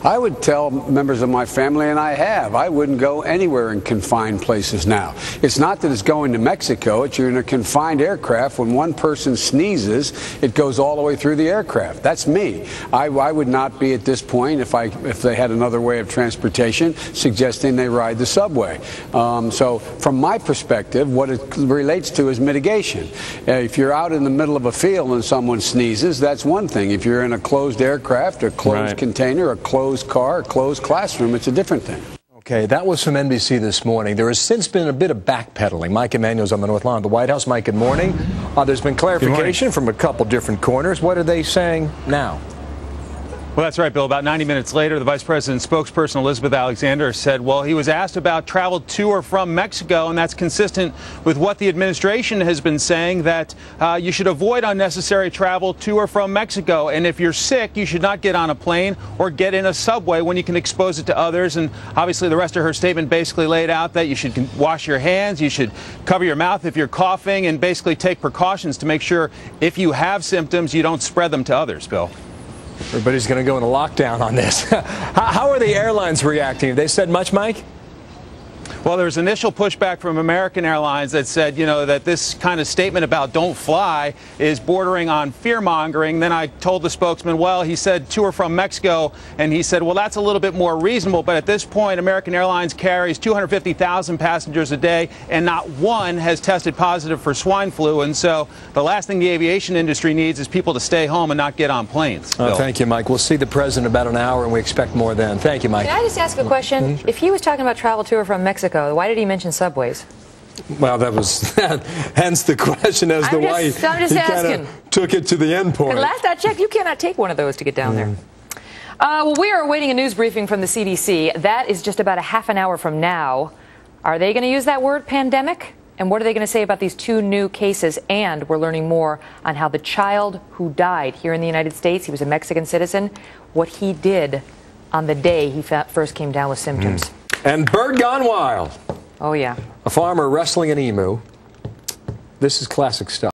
I would tell members of my family, and I have, I wouldn't go anywhere in confined places now. It's not that it's going to Mexico. It's you're in a confined aircraft. When one person sneezes, it goes all the way through the aircraft. That's me. I would not be at this point, if they had another way of transportation, suggesting they ride the subway. So from my perspective, what it relates to is mitigation. If you're out in the middle of a field and someone sneezes, that's one thing. If you're in a closed aircraft, a closed container, a closed car, a closed classroom, it's a different thing. Okay, that was from NBC this morning. There has since been a bit of backpedaling. Mike Emanuel's on the North Lawn of the White House. Mike, good morning. There's been clarification from a couple different corners. What are they saying now? Well, that's right, Bill. About 90 minutes later, the Vice President's spokesperson, Elizabeth Alexander, said, well, he was asked about travel to or from Mexico, and that's consistent with what the administration has been saying, that you should avoid unnecessary travel to or from Mexico. And if you're sick, you should not get on a plane or get in a subway when you can expose it to others. And obviously, the rest of her statement basically laid out that you should wash your hands, you should cover your mouth if you're coughing, and basically take precautions to make sure if you have symptoms, you don't spread them to others, Bill. Everybody's going to go into lockdown on this. How are the airlines reacting? Have they said much, Mike? Well, there was initial pushback from American Airlines that said, you know, that this kind of statement about don't fly is bordering on fear-mongering. Then I told the spokesman, well, he said to or from Mexico, and he said, well, that's a little bit more reasonable. But at this point, American Airlines carries 250,000 passengers a day, and not one has tested positive for swine flu. And so the last thing the aviation industry needs is people to stay home and not get on planes. Thank you, Mike. We'll see the president about an hour, and we expect more then. Thank you, Mike. Can I just ask a question? If he was talking about travel to or from Mexico, why did he mention subways? Well, that was hence the question as to why he kind of took it to the end point. Last I checked, you cannot take one of those to get down there. Well, we are awaiting a news briefing from the CDC. That is just about a half an hour from now. Are they going to use that word, pandemic? And what are they going to say about these 2 new cases? And we're learning more on how the child who died here in the United States, he was a Mexican citizen, what he did on the day he first came down with symptoms. And bird gone wild. Oh, yeah. A farmer wrestling an emu. This is classic stuff.